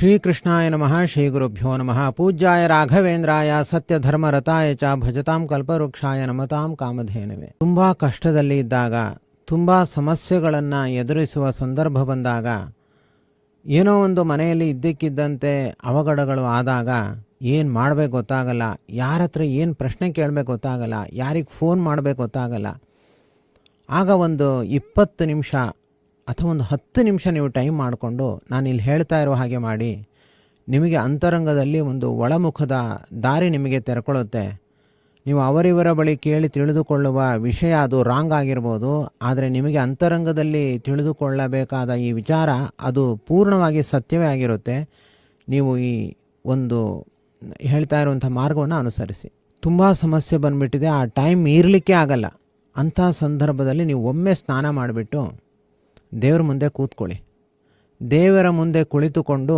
ಶ್ರೀಕೃಷ್ಣಾಯ ನಮಃ. ಶ್ರೀ ಗುರುಭ್ಯೋ ನಮಃ. ಪೂಜ್ಯಾಯ ರಾಘವೇಂದ್ರಾಯ ಸತ್ಯಧರ್ಮರತಾಯ ಚ ಭಜತಾಂ ಕಲ್ಪವೃಕ್ಷಾಯ ನಮತಾಂ ಕಾಮಧೇನವೇ. ತುಂಬ ಕಷ್ಟದಲ್ಲಿ ಇದ್ದಾಗ, ತುಂಬ ಸಮಸ್ಯೆಗಳನ್ನು ಎದುರಿಸುವ ಸಂದರ್ಭ ಬಂದಾಗ, ಏನೋ ಒಂದು ಮನೆಯಲ್ಲಿ ಇದ್ದಕ್ಕಿದ್ದಂತೆ ಅವಘಡಗಳು ಆದಾಗ ಏನು ಮಾಡಬೇಕು ಗೊತ್ತಾಗಲ್ಲ, ಯಾರ ಹತ್ರ ಏನು ಪ್ರಶ್ನೆ ಕೇಳಬೇಕು ಗೊತ್ತಾಗಲ್ಲ, ಯಾರಿಗೆ ಫೋನ್ ಮಾಡಬೇಕು ಗೊತ್ತಾಗಲ್ಲ. ಆಗ ಒಂದು 20 ನಿಮಿಷ ಅಥವಾ ಒಂದು 10 ನಿಮಿಷ ನೀವು ಟೈಮ್ ಮಾಡಿಕೊಂಡು ನಾನು ಇಲ್ಲಿ ಹೇಳ್ತಾ ಇರೋ ಹಾಗೆ ಮಾಡಿ, ನಿಮಗೆ ಅಂತರಂಗದಲ್ಲಿ ಒಂದು ಒಳಮುಖದ ದಾರಿ ನಿಮಗೆ ತೆರೆಕೊಳ್ಳುತ್ತೆ. ನೀವು ಅವರಿವರ ಬಳಿ ಕೇಳಿ ತಿಳಿದುಕೊಳ್ಳುವ ವಿಷಯ ಅದು ರಾಂಗ್ ಆಗಿರ್ಬೋದು, ಆದರೆ ನಿಮಗೆ ಅಂತರಂಗದಲ್ಲಿ ತಿಳಿದುಕೊಳ್ಳಬೇಕಾದ ಈ ವಿಚಾರ ಅದು ಪೂರ್ಣವಾಗಿ ಸತ್ಯವೇ ಆಗಿರುತ್ತೆ. ನೀವು ಈ ಒಂದು ಹೇಳ್ತಾ ಇರುವಂಥ ಮಾರ್ಗವನ್ನು ಅನುಸರಿಸಿ. ತುಂಬ ಸಮಸ್ಯೆ ಬಂದುಬಿಟ್ಟಿದೆ, ಆ ಟೈಮ್ ಇರಲಿಕ್ಕೆ ಆಗಲ್ಲ. ಅಂಥ ಸಂದರ್ಭದಲ್ಲಿ ನೀವು ಒಮ್ಮೆ ಸ್ನಾನ ಮಾಡಿಬಿಟ್ಟು ದೇವರ ಮುಂದೆ ಕೂತ್ಕೊಳ್ಳಿ. ದೇವರ ಮುಂದೆ ಕುಳಿತುಕೊಂಡು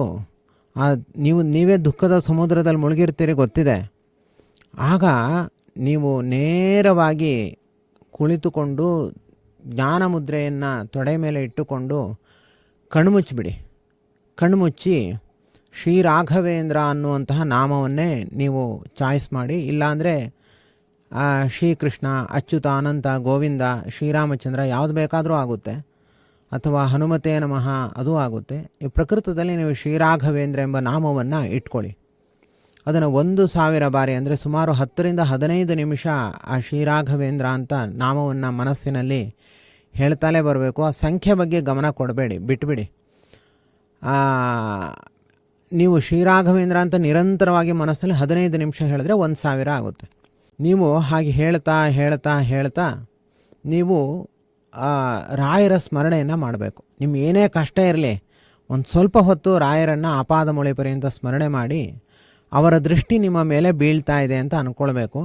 ನೀವೇ ದುಃಖದ ಸಮುದ್ರದಲ್ಲಿ ಮುಳುಗಿರ್ತೀರಿ ಗೊತ್ತಿದೆ. ಆಗ ನೀವು ನೇರವಾಗಿ ಕುಳಿತುಕೊಂಡು ಜ್ಞಾನ ಮುದ್ರೆಯನ್ನು ತೊಡೆ ಮೇಲೆ ಇಟ್ಟುಕೊಂಡು ಕಣ್ಮುಚ್ಚಿಬಿಡಿ. ಕಣ್ಮುಚ್ಚಿ ಶ್ರೀ ರಾಘವೇಂದ್ರ ಅನ್ನುವಂತಹ ನಾಮವನ್ನೇ ನೀವು ಚಾಯ್ಸ್ ಮಾಡಿ. ಇಲ್ಲಾಂದರೆ ಶ್ರೀಕೃಷ್ಣ, ಅಚ್ಯುತ, ಅನಂತ, ಗೋವಿಂದ, ಶ್ರೀರಾಮಚಂದ್ರ ಯಾವುದು ಬೇಕಾದರೂ ಆಗುತ್ತೆ, ಅಥವಾ ಹನುಮತೇ ನಮಃ ಅದೂ ಆಗುತ್ತೆ. ಈ ಪ್ರಕೃತದಲ್ಲಿ ನೀವು ಶ್ರೀರಾಘವೇಂದ್ರ ಎಂಬ ನಾಮವನ್ನು ಇಟ್ಕೊಳ್ಳಿ. ಅದನ್ನು 1000 ಬಾರಿ, ಅಂದರೆ ಸುಮಾರು 10 ರಿಂದ 15 ನಿಮಿಷ ಆ ಶ್ರೀರಾಘವೇಂದ್ರ ಅಂತ ನಾಮವನ್ನು ಮನಸ್ಸಿನಲ್ಲಿ ಹೇಳ್ತಾಲೇ ಬರಬೇಕು. ಆ ಸಂಖ್ಯೆ ಬಗ್ಗೆ ಗಮನ ಕೊಡಬೇಡಿ, ಬಿಟ್ಬಿಡಿ. ನೀವು ಶ್ರೀರಾಘವೇಂದ್ರ ಅಂತ ನಿರಂತರವಾಗಿ ಮನಸ್ಸಲ್ಲಿ 15 ನಿಮಿಷ ಹೇಳಿದ್ರೆ 1000 ಆಗುತ್ತೆ. ನೀವು ಹಾಗೆ ಹೇಳ್ತಾ ಹೇಳ್ತಾ ಹೇಳ್ತಾ ನೀವು ರಾಯರ ಸ್ಮರಣೆಯನ್ನು ಮಾಡಬೇಕು. ನಿಮ್ಮ ಏನೇ ಕಷ್ಟ ಇರಲಿ, ಒಂದು ಸ್ವಲ್ಪ ಹೊತ್ತು ರಾಯರನ್ನು ಆಪಾದ ಮೊಳೆ ಪರ್ಯಂತ ಸ್ಮರಣೆ ಮಾಡಿ ಅವರ ದೃಷ್ಟಿ ನಿಮ್ಮ ಮೇಲೆ ಬೀಳ್ತಾ ಇದೆ ಅಂತ ಅಂದ್ಕೊಳ್ಬೇಕು.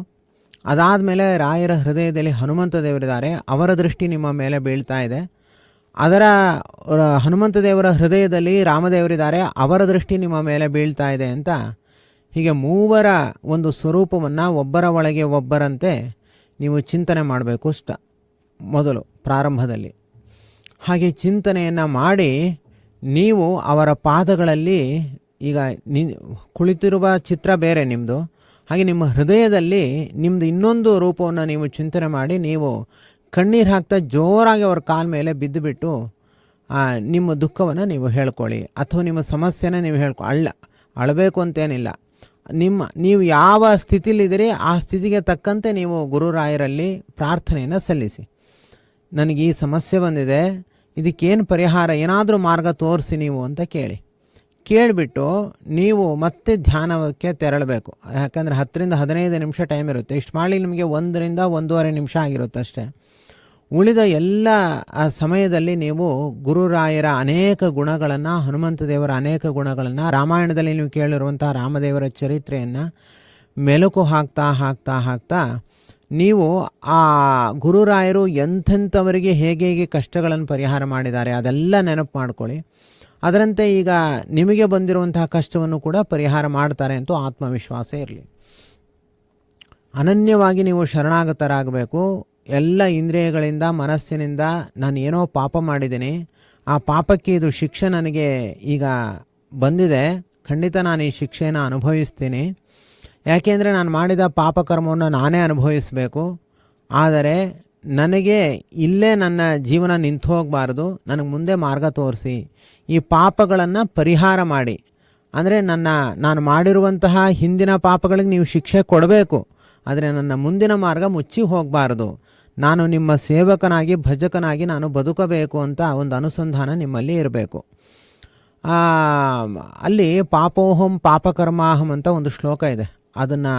ಅದಾದಮೇಲೆ ರಾಯರ ಹೃದಯದಲ್ಲಿ ಹನುಮಂತ ದೇವರಿದ್ದಾರೆ, ಅವರ ದೃಷ್ಟಿ ನಿಮ್ಮ ಮೇಲೆ ಬೀಳ್ತಾ ಇದೆ. ಅದರ ಹನುಮಂತ ದೇವರ ಹೃದಯದಲ್ಲಿ ರಾಮದೇವರಿದ್ದಾರೆ, ಅವರ ದೃಷ್ಟಿ ನಿಮ್ಮ ಮೇಲೆ ಬೀಳ್ತಾ ಇದೆ ಅಂತ ಹೀಗೆ ಮೂವರ ಒಂದು ಸ್ವರೂಪವನ್ನು ಒಬ್ಬರ ಒಳಗೆ ಒಬ್ಬರಂತೆ ನೀವು ಚಿಂತನೆ ಮಾಡಬೇಕು. ಮೊದಲು ಪ್ರಾರಂಭದಲ್ಲಿ ಹಾಗೆ ಚಿಂತನೆಯನ್ನು ಮಾಡಿ ನೀವು ಅವರ ಪಾದಗಳಲ್ಲಿ, ಈಗ ಕುಳಿತಿರುವ ಚಿತ್ರ ಬೇರೆ ನಿಮ್ಮದು, ಹಾಗೆ ನಿಮ್ಮ ಹೃದಯದಲ್ಲಿ ನಿಮ್ಮದು ಇನ್ನೊಂದು ರೂಪವನ್ನು ನೀವು ಚಿಂತನೆ ಮಾಡಿ ನೀವು ಕಣ್ಣೀರು ಹಾಕ್ತಾ ಜೋರಾಗಿ ಅವ್ರ ಕಾಲ ಮೇಲೆ ಬಿದ್ದುಬಿಟ್ಟು ನಿಮ್ಮ ದುಃಖವನ್ನು ನೀವು ಹೇಳ್ಕೊಳ್ಳಿ, ಅಥವಾ ನಿಮ್ಮ ಸಮಸ್ಯೆನ ನೀವು ಅಳಬೇಕು ಅಂತೇನಿಲ್ಲ. ನೀವು ಯಾವ ಸ್ಥಿತಿಲಿದ್ದೀರಿ ಆ ಸ್ಥಿತಿಗೆ ತಕ್ಕಂತೆ ನೀವು ಗುರುರಾಯರಲ್ಲಿ ಪ್ರಾರ್ಥನೆಯನ್ನು ಸಲ್ಲಿಸಿ. ನನಗೆ ಈ ಸಮಸ್ಯೆ ಬಂದಿದೆ, ಇದಕ್ಕೇನು ಪರಿಹಾರ, ಏನಾದರೂ ಮಾರ್ಗ ತೋರಿಸಿ ನೀವು ಅಂತ ಕೇಳಿಬಿಟ್ಟು ನೀವು ಮತ್ತೆ ಧ್ಯಾನಕ್ಕೆ ತೆರಳಬೇಕು. ಯಾಕಂದರೆ 10 ರಿಂದ 15 ನಿಮಿಷ ಟೈಮ್ ಇರುತ್ತೆ. ಇಷ್ಟು ಮಾಡಿ ನಿಮಗೆ 1 ರಿಂದ 1.5 ನಿಮಿಷ ಆಗಿರುತ್ತೆ ಅಷ್ಟೇ. ಉಳಿದ ಎಲ್ಲ ಸಮಯದಲ್ಲಿ ನೀವು ಗುರುರಾಯರ ಅನೇಕ ಗುಣಗಳನ್ನು, ಹನುಮಂತ ದೇವರ ಅನೇಕ ಗುಣಗಳನ್ನು, ರಾಮಾಯಣದಲ್ಲಿ ನೀವು ಕೇಳಿರುವಂಥ ರಾಮದೇವರ ಚರಿತ್ರೆಯನ್ನು ಮೆಲುಕು ಹಾಕ್ತಾ ಹಾಕ್ತಾ ಹಾಕ್ತಾ ನೀವು ಆ ಗುರುರಾಯರು ಎಂಥೆಂಥವರಿಗೆ ಹೇಗೆ ಕಷ್ಟಗಳನ್ನು ಪರಿಹಾರ ಮಾಡಿದ್ದಾರೆ ಅದೆಲ್ಲ ನೆನಪು ಮಾಡ್ಕೊಳ್ಳಿ. ಅದರಂತೆ ಈಗ ನಿಮಗೆ ಬಂದಿರುವಂತಹ ಕಷ್ಟವನ್ನು ಕೂಡ ಪರಿಹಾರ ಮಾಡ್ತಾರೆ ಅಂತೂ ಆತ್ಮವಿಶ್ವಾಸ ಇರಲಿ. ಅನನ್ಯವಾಗಿ ನೀವು ಶರಣಾಗತರಾಗಬೇಕು. ಎಲ್ಲ ಇಂದ್ರಿಯಗಳಿಂದ, ಮನಸ್ಸಿನಿಂದ ನಾನು ಏನೋ ಪಾಪ ಮಾಡಿದ್ದೀನಿ, ಆ ಪಾಪಕ್ಕೆ ಇದು ಶಿಕ್ಷೆ ನನಗೆ ಈಗ ಬಂದಿದೆ, ಖಂಡಿತ ನಾನು ಈ ಶಿಕ್ಷೆಯನ್ನು ಅನುಭವಿಸ್ತೀನಿ. ಯಾಕೆಂದರೆ ನಾನು ಮಾಡಿದ ಪಾಪಕರ್ಮವನ್ನು ನಾನೇ ಅನುಭವಿಸಬೇಕು. ಆದರೆ ನನಗೆ ಇಲ್ಲೇ ನನ್ನ ಜೀವನ ನಿಂತು ಹೋಗಬಾರ್ದು, ನನಗೆ ಮುಂದೆ ಮಾರ್ಗ ತೋರಿಸಿ, ಈ ಪಾಪಗಳನ್ನು ಪರಿಹಾರ ಮಾಡಿ. ಅಂದರೆ ನಾನು ಮಾಡಿರುವಂತಹ ಹಿಂದಿನ ಪಾಪಗಳಿಗೆ ನೀವು ಶಿಕ್ಷೆ ಕೊಡಬೇಕು, ಆದರೆ ನನ್ನ ಮುಂದಿನ ಮಾರ್ಗ ಮುಚ್ಚಿ ಹೋಗಬಾರ್ದು. ನಾನು ನಿಮ್ಮ ಸೇವಕನಾಗಿ, ಭಜಕನಾಗಿ ನಾನು ಬದುಕಬೇಕು ಅಂತ ಒಂದು ಅನುಸಂಧಾನ ನಿಮ್ಮಲ್ಲಿ ಇರಬೇಕು. ಅಲ್ಲಿ ಪಾಪೋಹಂ ಪಾಪಕರ್ಮಾಹಂ ಅಂತ ಒಂದು ಶ್ಲೋಕ ಇದೆ. ಅದನ್ನು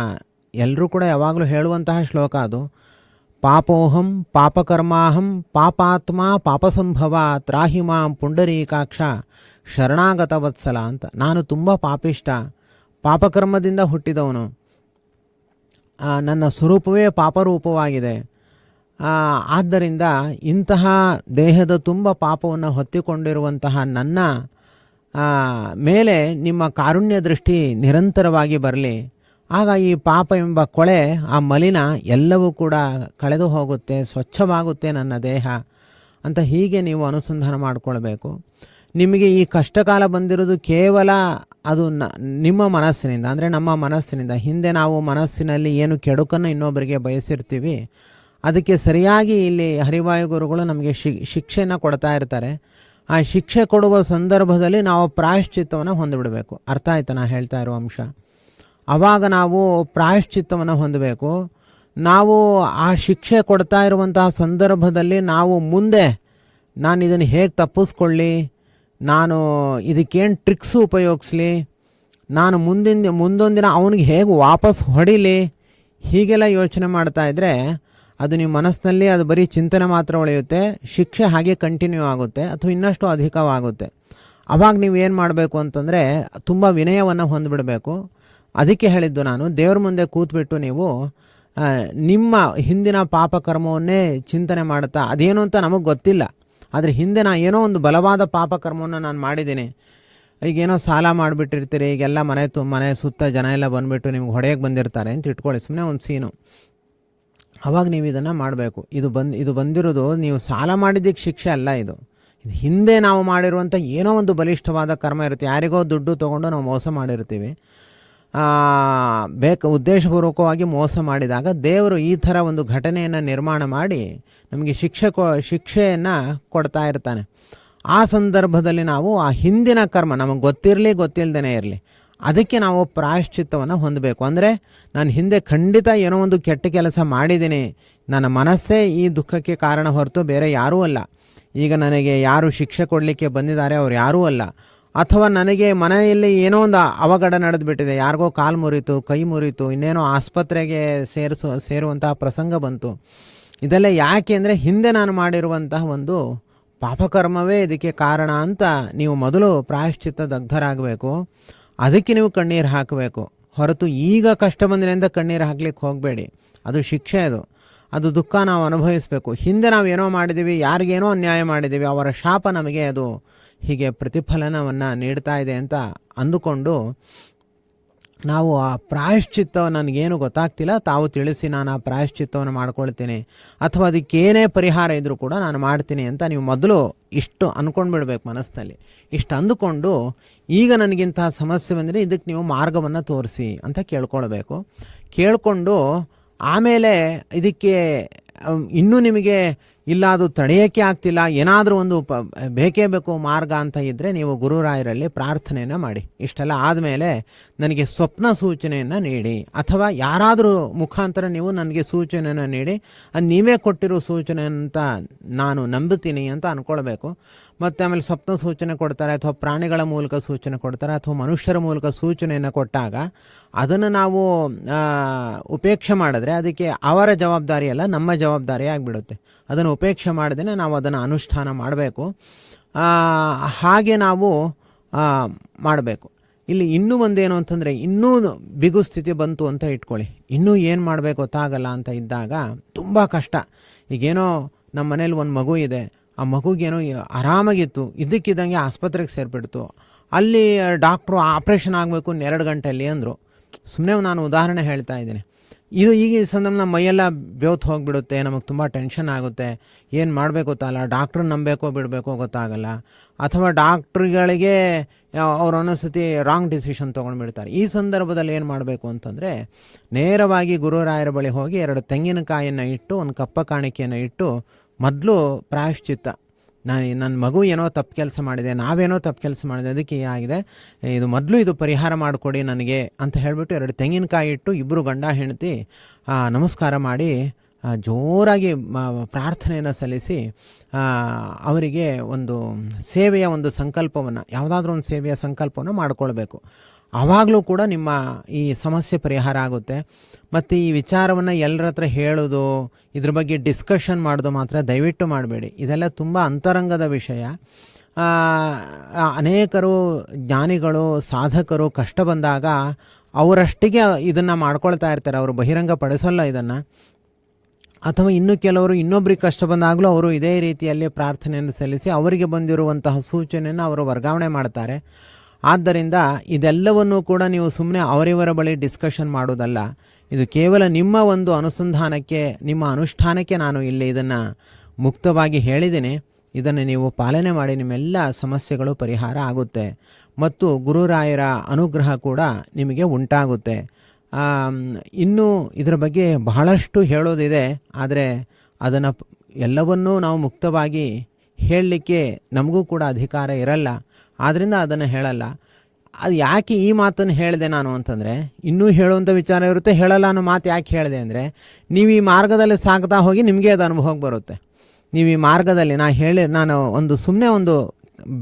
ಎಲ್ಲರೂ ಕೂಡ ಯಾವಾಗಲೂ ಹೇಳುವಂತಹ ಶ್ಲೋಕ ಅದು. ಪಾಪೋಹಂ ಪಾಪಕರ್ಮಾಹಂ ಪಾಪಾತ್ಮ ಪಾಪಸಂಭವ ತ್ರಾಹಿಮಾಂ ಪುಂಡರೀಕಾಕ್ಷ ಶರಣಾಗತ ವತ್ಸಲ ಅಂತ. ನಾನು ತುಂಬ ಪಾಪಿಷ್ಟ, ಪಾಪಕರ್ಮದಿಂದ ಹುಟ್ಟಿದವನು, ನನ್ನ ಸ್ವರೂಪವೇ ಪಾಪರೂಪವಾಗಿದೆ. ಆದ್ದರಿಂದ ಇಂತಹ ದೇಹದ ತುಂಬ ಪಾಪವನ್ನು ಹೊತ್ತಿಕೊಂಡಿರುವಂತಹ ನನ್ನ ಮೇಲೆ ನಿಮ್ಮ ಕಾರುಣ್ಯ ದೃಷ್ಟಿ ನಿರಂತರವಾಗಿ ಬರಲಿ. ಆಗ ಈ ಪಾಪ ಎಂಬ ಕೊಳೆ, ಆ ಮಲಿನ ಎಲ್ಲವೂ ಕೂಡ ಕಳೆದು ಹೋಗುತ್ತೆ, ಸ್ವಚ್ಛವಾಗುತ್ತೆ ನನ್ನ ದೇಹ ಅಂತ ಹೀಗೆ ನೀವು ಅನುಸಂಧಾನ ಮಾಡಿಕೊಳ್ಬೇಕು. ನಿಮಗೆ ಈ ಕಷ್ಟಕಾಲ ಬಂದಿರೋದು ಕೇವಲ ಅದು ನಿಮ್ಮ ಮನಸ್ಸಿನಿಂದ, ಅಂದರೆ ನಮ್ಮ ಮನಸ್ಸಿನಿಂದ. ಹಿಂದೆ ನಾವು ಮನಸ್ಸಿನಲ್ಲಿ ಏನು ಕೆಡುಕನ್ನು ಇನ್ನೊಬ್ಬರಿಗೆ ಬಯಸಿರ್ತೀವಿ, ಅದಕ್ಕೆ ಸರಿಯಾಗಿ ಇಲ್ಲಿ ಹರಿವಾಯು ಗುರುಗಳು ನಮಗೆ ಶಿಕ್ಷೆಯನ್ನು ಕೊಡ್ತಾ ಇರ್ತಾರೆ. ಆ ಶಿಕ್ಷೆ ಕೊಡುವ ಸಂದರ್ಭದಲ್ಲಿ ನಾವು ಪ್ರಾಯಶ್ಚಿತ್ತವನ್ನು ಹೊಂದಿಬಿಡಬೇಕು. ಅರ್ಥ ಆಯ್ತಾ ನಾ ಹೇಳ್ತಾ ಇರೋ ಅಂಶ? ಆವಾಗ ನಾವು ಪ್ರಾಯಶ್ಚಿತ್ತವನ್ನು ಹೊಂದಬೇಕು. ನಾವು ಆ ಶಿಕ್ಷೆ ಕೊಡ್ತಾ ಇರುವಂತಹ ಸಂದರ್ಭದಲ್ಲಿ ನಾವು ಮುಂದೆ ನಾನು ಇದನ್ನು ಹೇಗೆ ತಪ್ಪಿಸ್ಕೊಳ್ಳಿ, ನಾನು ಇದಕ್ಕೇನು ಟ್ರಿಕ್ಸು ಉಪಯೋಗಿಸ್ಲಿ, ನಾನು ಮುಂದೊಂದಿನ ಅವನಿಗೆ ಹೇಗೆ ವಾಪಸ್ ಹೊಡಿಲಿ, ಹೀಗೆಲ್ಲ ಯೋಚನೆ ಮಾಡ್ತಾ ಇದ್ದರೆ ಅದು ನಿಮ್ಮ ಮನಸ್ಸಿನಲ್ಲಿ ಅದು ಬರೀ ಚಿಂತನೆ ಮಾತ್ರ ಉಳಿಯುತ್ತೆ. ಶಿಕ್ಷೆ ಹಾಗೆ ಕಂಟಿನ್ಯೂ ಆಗುತ್ತೆ ಅಥವಾ ಇನ್ನಷ್ಟು ಅಧಿಕವಾಗುತ್ತೆ. ಆವಾಗ ನೀವು ಏನು ಮಾಡಬೇಕು ಅಂತಂದರೆ ತುಂಬ ವಿನಯವನ್ನು ಹೊಂದಿಬಿಡಬೇಕು. ಅದಕ್ಕೆ ಹೇಳಿದ್ದು ನಾನು, ದೇವ್ರ ಮುಂದೆ ಕೂತ್ಬಿಟ್ಟು ನೀವು ನಿಮ್ಮ ಹಿಂದಿನ ಪಾಪಕರ್ಮವನ್ನೇ ಚಿಂತನೆ ಮಾಡ್ತಾ, ಅದೇನು ಅಂತ ನಮಗೆ ಗೊತ್ತಿಲ್ಲ, ಆದರೆ ಹಿಂದೆ ನಾನು ಏನೋ ಒಂದು ಬಲವಾದ ಪಾಪಕರ್ಮವನ್ನು ನಾನು ಮಾಡಿದ್ದೀನಿ. ಈಗೇನೋ ಸಾಲ ಮಾಡಿಬಿಟ್ಟಿರ್ತೀರಿ, ಈಗೆಲ್ಲ ಮನೆ ಸುತ್ತ ಜನ ಎಲ್ಲ ಬಂದುಬಿಟ್ಟು ನಿಮ್ಗೆ ಹೊಡೆಯೋಕ್ಕೆ ಬಂದಿರ್ತಾರೆ ಅಂತ ಇಟ್ಕೊಳ್ಳಿ, ಸುಮ್ಮನೆ ಒಂದು ಸೀನು. ಅವಾಗ ನೀವು ಇದನ್ನು ಮಾಡಬೇಕು. ಇದು ಬಂದಿರೋದು ನೀವು ಸಾಲ ಮಾಡಿದ್ದಕ್ಕೆ ಶಿಕ್ಷೆ ಅಲ್ಲ. ಇದು ಹಿಂದೆ ನಾವು ಮಾಡಿರುವಂಥ ಏನೋ ಒಂದು ಬಲಿಷ್ಠವಾದ ಕರ್ಮ ಇರುತ್ತೆ. ಯಾರಿಗೋ ದುಡ್ಡು ತೊಗೊಂಡು ನಾವು ಮೋಸ ಮಾಡಿರ್ತೀವಿ, ಉದ್ದೇಶಪೂರ್ವಕವಾಗಿ ಮೋಸ ಮಾಡಿದಾಗ ದೇವರು ಈ ಥರ ಒಂದು ಘಟನೆಯನ್ನು ನಿರ್ಮಾಣ ಮಾಡಿ ನಮಗೆ ಶಿಕ್ಷೆಯನ್ನು ಕೊಡ್ತಾ ಇರ್ತಾನೆ. ಆ ಸಂದರ್ಭದಲ್ಲಿ ನಾವು ಆ ಹಿಂದಿನ ಕರ್ಮ ನಮಗೆ ಗೊತ್ತಿಲ್ಲದೇ ಇರಲಿ, ಅದಕ್ಕೆ ನಾವು ಪ್ರಾಯಶ್ಚಿತ್ತವನ್ನು ಹೊಂದಬೇಕು. ಅಂದರೆ ನಾನು ಹಿಂದೆ ಖಂಡಿತ ಏನೋ ಒಂದು ಕೆಟ್ಟ ಕೆಲಸ ಮಾಡಿದ್ದೀನಿ, ನನ್ನ ಮನಸ್ಸೇ ಈ ದುಃಖಕ್ಕೆ ಕಾರಣ ಹೊರತು ಬೇರೆ ಯಾರೂ ಅಲ್ಲ. ಈಗ ನನಗೆ ಯಾರು ಶಿಕ್ಷೆ ಕೊಡಲಿಕ್ಕೆ ಬಂದಿದ್ದಾರೆ ಅವ್ರು ಯಾರೂ ಅಲ್ಲ. ಅಥವಾ ನನಗೆ ಮನೆಯಲ್ಲಿ ಏನೋ ಒಂದು ಅವಘಡ ನಡೆದುಬಿಟ್ಟಿದೆ, ಯಾರಿಗೋ ಕಾಲು ಮುರಿತು, ಕೈ ಮುರಿತು, ಇನ್ನೇನೋ ಆಸ್ಪತ್ರೆಗೆ ಸೇರುವಂತಹ ಪ್ರಸಂಗ ಬಂತು. ಇದೆಲ್ಲ ಯಾಕೆ ಅಂದರೆ ಹಿಂದೆ ನಾನು ಮಾಡಿರುವಂತಹ ಒಂದು ಪಾಪಕರ್ಮವೇ ಇದಕ್ಕೆ ಕಾರಣ ಅಂತ ನೀವು ಮೊದಲು ಪ್ರಾಯಶ್ಚಿತ್ತ ದಗ್ಧರಾಗಬೇಕು. ಅದಕ್ಕೆ ನೀವು ಕಣ್ಣೀರು ಹಾಕಬೇಕು ಹೊರತು ಈಗ ಕಷ್ಟ ಬಂದಿನಿಂದ ಕಣ್ಣೀರು ಹಾಕ್ಲಿಕ್ಕೆ ಹೋಗಬೇಡಿ. ಅದು ಶಿಕ್ಷೆ, ಅದು ದುಃಖ ನಾವು ಅನುಭವಿಸಬೇಕು. ಹಿಂದೆ ನಾವು ಏನೋ ಮಾಡಿದ್ದೀವಿ, ಯಾರಿಗೇನೋ ಅನ್ಯಾಯ ಮಾಡಿದ್ದೀವಿ, ಅವರ ಶಾಪ ನಮಗೆ ಅದು ಹೀಗೆ ಪ್ರತಿಫಲನವನ್ನು ನೀಡ್ತಾ ಇದೆ ಅಂತ ಅಂದುಕೊಂಡು ನಾವು ಆ ಪ್ರಾಯಶ್ಚಿತ್ತ ನನಗೇನು ಗೊತ್ತಾಗ್ತಿಲ್ಲ, ತಾವು ತಿಳಿಸಿ ನಾನು ಆ ಪ್ರಾಯಶ್ಚಿತ್ತವನ್ನು ಮಾಡ್ಕೊಳ್ತೀನಿ, ಅಥವಾ ಅದಕ್ಕೇನೇ ಪರಿಹಾರ ಇದ್ದರೂ ಕೂಡ ನಾನು ಮಾಡ್ತೀನಿ ಅಂತ ನೀವು ಮೊದಲು ಇಷ್ಟು ಅಂದ್ಕೊಂಡು ಬಿಡಬೇಕು ಮನಸ್ಸಿನಲ್ಲಿ. ಇಷ್ಟು ಅಂದುಕೊಂಡು ಈಗ ನನಗಿಂತಹ ಸಮಸ್ಯೆ ಬಂದರೆ ಇದಕ್ಕೆ ನೀವು ಮಾರ್ಗವನ್ನು ತೋರಿಸಿ ಅಂತ ಕೇಳ್ಕೊಂಡು ಆಮೇಲೆ ಇದಕ್ಕೆ ಇನ್ನೂ ನಿಮಗೆ ಇಲ್ಲ ಅದು ತಡೆಯೋಕ್ಕೆ ಆಗ್ತಿಲ್ಲ, ಏನಾದರೂ ಒಂದು ಬೇಕೇ ಬೇಕು ಮಾರ್ಗ ಅಂತ ಇದ್ದರೆ ನೀವು ಗುರುರಾಯರಲ್ಲಿ ಪ್ರಾರ್ಥನೆಯನ್ನು ಮಾಡಿ. ಇಷ್ಟೆಲ್ಲ ಆದಮೇಲೆ ನನಗೆ ಸ್ವಪ್ನ ಸೂಚನೆಯನ್ನು ನೀಡಿ, ಅಥವಾ ಯಾರಾದರೂ ಮುಖಾಂತರ ನೀವು ನನಗೆ ಸೂಚನೆಯನ್ನು ನೀಡಿ, ಅದು ನೀವೇ ಕೊಟ್ಟಿರೋ ಸೂಚನೆ ಅಂತ ನಾನು ನಂಬುತ್ತೀನಿ ಅಂತ ಅಂದ್ಕೊಳ್ಬೇಕು. ಮತ್ತು ಆಮೇಲೆ ಸ್ವಪ್ನ ಸೂಚನೆ ಕೊಡ್ತಾರೆ, ಅಥವಾ ಪ್ರಾಣಿಗಳ ಮೂಲಕ ಸೂಚನೆ ಕೊಡ್ತಾರೆ, ಅಥವಾ ಮನುಷ್ಯರ ಮೂಲಕ ಸೂಚನೆಯನ್ನು ಕೊಟ್ಟಾಗ ಅದನ್ನು ನಾವು ಉಪೇಕ್ಷೆ ಮಾಡಿದ್ರೆ ಅದಕ್ಕೆ ಅವರ ಜವಾಬ್ದಾರಿ ಅಲ್ಲ, ನಮ್ಮ ಜವಾಬ್ದಾರಿ ಆಗಿಬಿಡುತ್ತೆ. ಅದನ್ನು ಉಪೇಕ್ಷೆ ಮಾಡದೇ ನಾವು ಅದನ್ನು ಅನುಷ್ಠಾನ ಮಾಡಬೇಕು. ಹಾಗೆ ನಾವು ಮಾಡಬೇಕು. ಇಲ್ಲಿ ಇನ್ನೂ ಒಂದೇನು ಅಂತಂದರೆ, ಇನ್ನೂ ಬಿಗು ಸ್ಥಿತಿ ಬಂತು ಅಂತ ಇಟ್ಕೊಳ್ಳಿ, ಇನ್ನೂ ಏನು ಮಾಡಬೇಕು ಗೊತ್ತಾಗಲ್ಲ ಅಂತ ಇದ್ದಾಗ ತುಂಬ ಕಷ್ಟ. ಈಗೇನೋ ನಮ್ಮ ಮನೇಲಿ ಒಂದು ಮಗು ಇದೆ, ಆ ಮಗುಗೇನೋ ಆರಾಮಾಗಿತ್ತು, ಇದ್ದಕ್ಕಿದ್ದಂಗೆ ಆಸ್ಪತ್ರೆಗೆ ಸೇರಿಬಿಡ್ತು, ಅಲ್ಲಿ ಡಾಕ್ಟ್ರು ಆಪ್ರೇಷನ್ ಆಗಬೇಕು 2 ಗಂಟೆಯಲ್ಲಿ ಅಂದರು. ಸುಮ್ಮನೆ ನಾನು ಉದಾಹರಣೆ ಹೇಳ್ತಾ ಇದ್ದೀನಿ. ಈಗ ಈ ಸಂದರ್ಭ ನಮ್ಮ ಮೈಯೆಲ್ಲ ಬೆವ್ತು ಹೋಗಿಬಿಡುತ್ತೆ, ನಮಗೆ ತುಂಬ ಟೆನ್ಷನ್ ಆಗುತ್ತೆ, ಏನು ಮಾಡಬೇಕು ಗೊತ್ತಲ್ಲ, ಡಾಕ್ಟ್ರನ್ನ ನಂಬಬೇಕೋ ಬಿಡಬೇಕೋ ಗೊತ್ತಾಗಲ್ಲ, ಅಥವಾ ಡಾಕ್ಟ್ರುಗಳಿಗೆ ಅವ್ರು ಒಂದೊಂದ್ಸತಿ ರಾಂಗ್ ಡಿಸಿಷನ್ ತೊಗೊಂಡ್ಬಿಡ್ತಾರೆ. ಈ ಸಂದರ್ಭದಲ್ಲಿ ಏನು ಮಾಡಬೇಕು ಅಂತಂದರೆ, ನೇರವಾಗಿ ಗುರುರಾಯರ ಬಳಿ ಹೋಗಿ 2 ತೆಂಗಿನಕಾಯಿಯನ್ನು ಇಟ್ಟು, ಒಂದು ಕಪ್ಪ ಕಾಣಿಕೆಯನ್ನು ಇಟ್ಟು, ಮೊದಲು ಪ್ರಾಯಶ್ಚಿತ್ತ, ನನ್ನ ಮಗು ಏನೋ ತಪ್ಪು ಕೆಲಸ ಮಾಡಿದೆ, ನಾವೇನೋ ತಪ್ಪು ಕೆಲಸ ಮಾಡಿದೆ, ಅದಕ್ಕೆ ಆಗಿದೆ, ಇದು ಪರಿಹಾರ ಮಾಡಿಕೊಡಿ ನನಗೆ ಅಂತ ಹೇಳಿಬಿಟ್ಟು 2 ತೆಂಗಿನಕಾಯಿ ಇಟ್ಟು ಇಬ್ಬರು ಗಂಡ ಹೆಂಡತಿ ನಮಸ್ಕಾರ ಮಾಡಿ ಜೋರಾಗಿ ಪ್ರಾರ್ಥನೆಯನ್ನು ಸಲ್ಲಿಸಿ ಅವರಿಗೆ ಒಂದು ಸೇವೆಯ ಒಂದು ಸಂಕಲ್ಪವನ್ನು, ಯಾವುದಾದ್ರೂ ಒಂದು ಸೇವೆಯ ಸಂಕಲ್ಪವನ್ನು ಮಾಡಿಕೊಳ್ಬೇಕು. ಆವಾಗಲೂ ಕೂಡ ನಿಮ್ಮ ಈ ಸಮಸ್ಯೆ ಪರಿಹಾರ ಆಗುತ್ತೆ. ಮತ್ತು ಈ ವಿಚಾರವನ್ನು ಎಲ್ಲರ ಹತ್ರ ಹೇಳೋದು, ಇದ್ರ ಬಗ್ಗೆ ಡಿಸ್ಕಷನ್ ಮಾಡೋದು ಮಾತ್ರ ದಯವಿಟ್ಟು ಮಾಡಬೇಡಿ. ಇದೆಲ್ಲ ತುಂಬ ಅಂತರಂಗದ ವಿಷಯ. ಅನೇಕರು ಜ್ಞಾನಿಗಳು, ಸಾಧಕರು ಕಷ್ಟ ಬಂದಾಗ ಅವರಷ್ಟಿಗೆ ಇದನ್ನು ಮಾಡ್ಕೊಳ್ತಾ ಇರ್ತಾರೆ, ಅವರು ಬಹಿರಂಗ ಪಡಿಸಲ್ಲ ಇದನ್ನು. ಅಥವಾ ಇನ್ನು ಕೆಲವರು ಇನ್ನೊಬ್ರಿಗೆ ಕಷ್ಟ ಬಂದಾಗಲೂ ಅವರು ಇದೇ ರೀತಿಯಲ್ಲಿ ಪ್ರಾರ್ಥನೆಯನ್ನು ಸಲ್ಲಿಸಿ ಅವರಿಗೆ ಬಂದಿರುವಂತಹ ಸೂಚನೆಯನ್ನು ಅವರು ವರ್ಗಾವಣೆ ಮಾಡ್ತಾರೆ. ಆದ್ದರಿಂದ ಇದೆಲ್ಲವನ್ನೂ ಕೂಡ ನೀವು ಸುಮ್ಮನೆ ಅವರಿವರ ಬಳಿ ಡಿಸ್ಕಷನ್ ಮಾಡೋದಲ್ಲ, ಇದು ಕೇವಲ ನಿಮ್ಮ ಒಂದು ಅನುಸಂಧಾನಕ್ಕೆ, ನಿಮ್ಮ ಅನುಷ್ಠಾನಕ್ಕೆ ನಾನು ಇಲ್ಲಿ ಇದನ್ನು ಮುಕ್ತವಾಗಿ ಹೇಳಿದ್ದೀನಿ. ಇದನ್ನು ನೀವು ಪಾಲನೆ ಮಾಡಿ ನಿಮ್ಮೆಲ್ಲ ಸಮಸ್ಯೆಗಳು ಪರಿಹಾರ ಆಗುತ್ತೆ ಮತ್ತು ಗುರುರಾಯರ ಅನುಗ್ರಹ ಕೂಡ ನಿಮಗೆ ಉಂಟಾಗುತ್ತೆ. ಇನ್ನೂ ಇದರ ಬಗ್ಗೆ ಬಹಳಷ್ಟು ಹೇಳೋದಿದೆ, ಆದರೆ ಅದನ್ನು ಎಲ್ಲವನ್ನೂ ನಾವು ಮುಕ್ತವಾಗಿ ಹೇಳಲಿಕ್ಕೆ ನಮಗೂ ಕೂಡ ಅಧಿಕಾರ ಇರಲ್ಲ. ಆದ್ದರಿಂದ ಅದನ್ನು ಹೇಳಲ್ಲ. ಅದು ಯಾಕೆ ಈ ಮಾತನ್ನು ಹೇಳಿದೆ ನಾನು ಅಂತಂದರೆ, ಇನ್ನೂ ಹೇಳುವಂಥ ವಿಚಾರ ಇರುತ್ತೆ, ಹೇಳಲ್ಲ ಅನ್ನೋ ಮಾತು ಯಾಕೆ ಹೇಳಿದೆ ಅಂದರೆ, ನೀವು ಈ ಮಾರ್ಗದಲ್ಲಿ ಸಾಗ್ತಾ ಹೋಗಿ ನಿಮಗೆ ಅದು ಅನುಭವಕ್ಕೆ ಬರುತ್ತೆ. ನೀವು ಈ ಮಾರ್ಗದಲ್ಲಿ ನಾನು ಸುಮ್ಮನೆ ಒಂದು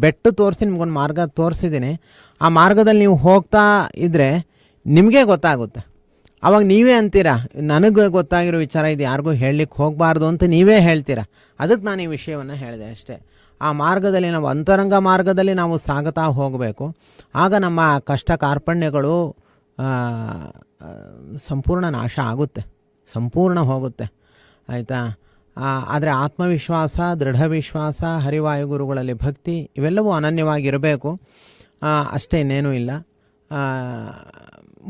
ಬೆಟ್ಟು ತೋರಿಸಿ ನಿಮ್ಗೊಂದು ಮಾರ್ಗ ತೋರಿಸಿದ್ದೀನಿ. ಆ ಮಾರ್ಗದಲ್ಲಿ ನೀವು ಹೋಗ್ತಾ ಇದ್ದರೆ ನಿಮಗೆ ಗೊತ್ತಾಗುತ್ತೆ. ಆವಾಗ ನೀವೇ ಅಂತೀರಾ, ನನಗೆ ಗೊತ್ತಾಗಿರೋ ವಿಚಾರ ಇದು ಯಾರಿಗೂ ಹೇಳಲಿಕ್ಕೆ ಹೋಗಬಾರ್ದು ಅಂತ ನೀವೇ ಹೇಳ್ತೀರಾ. ಅದಕ್ಕೆ ನಾನು ಈ ವಿಷಯವನ್ನು ಹೇಳಿದೆ ಅಷ್ಟೇ. ಆ ಮಾರ್ಗದಲ್ಲಿ ನಾವು ಅಂತರಂಗ ಮಾರ್ಗದಲ್ಲಿ ನಾವು ಸಾಗುತ್ತಾ ಹೋಗಬೇಕು. ಆಗ ನಮ್ಮ ಕಷ್ಟ ಕಾರ್ಪಣ್ಯಗಳು ಸಂಪೂರ್ಣ ನಾಶ ಆಗುತ್ತೆ, ಸಂಪೂರ್ಣ ಹೋಗುತ್ತೆ. ಆಯಿತಾ? ಆದರೆ ಆತ್ಮವಿಶ್ವಾಸ, ದೃಢ ವಿಶ್ವಾಸ, ಹರಿವಾಯು ಗುರುಗಳಲ್ಲಿ ಭಕ್ತಿ ಇವೆಲ್ಲವೂ ಅನನ್ಯವಾಗಿರಬೇಕು. ಅಷ್ಟೇ, ಇನ್ನೇನೂ ಇಲ್ಲ.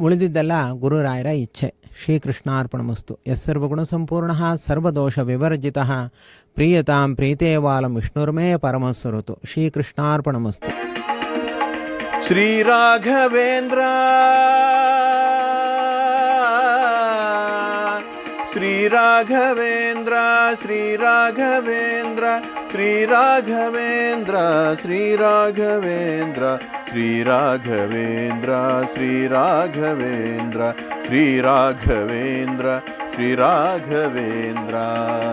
ಉಳಿದಿದ್ದೆಲ್ಲ ಗುರುರಾಯರ ಇಚ್ಛೆ. ಶ್ರೀಕೃಷ್ಣಾರ್ಪಣಮಸ್ತು. ಯಸ್ಸರ್ವಗುಣ ಸಂಪೂರ್ಣ ಸರ್ವದೋಷ ವಿವರ್ಜಿತ ಪ್ರೀಯತಾಂ ಪ್ರೀತೇವಾಲಂ ವಿಷ್ಣುರ್ಮೇ ಪರಮಸ್ವರುತು. ಶ್ರೀಕೃಷ್ಣಾರ್ಪಣಮಸ್ತು. ಶ್ರೀರಾಘವೇಂದ್ರ ಶ್ರೀರಾಘವೇಂದ್ರ ಶ್ರೀರಾಘವೇಂದ್ರ ಶ್ರೀರಾಘವೇಂದ್ರ ಶ್ರೀರಾಘವೇಂದ್ರ ಶ್ರೀರಾಘವೇಂದ್ರ ಶ್ರೀರಾಘವೇಂದ್ರ ಶ್ರೀರಾಘವೇಂದ್ರ ಶ್ರೀರಾಘವೇಂದ್ರ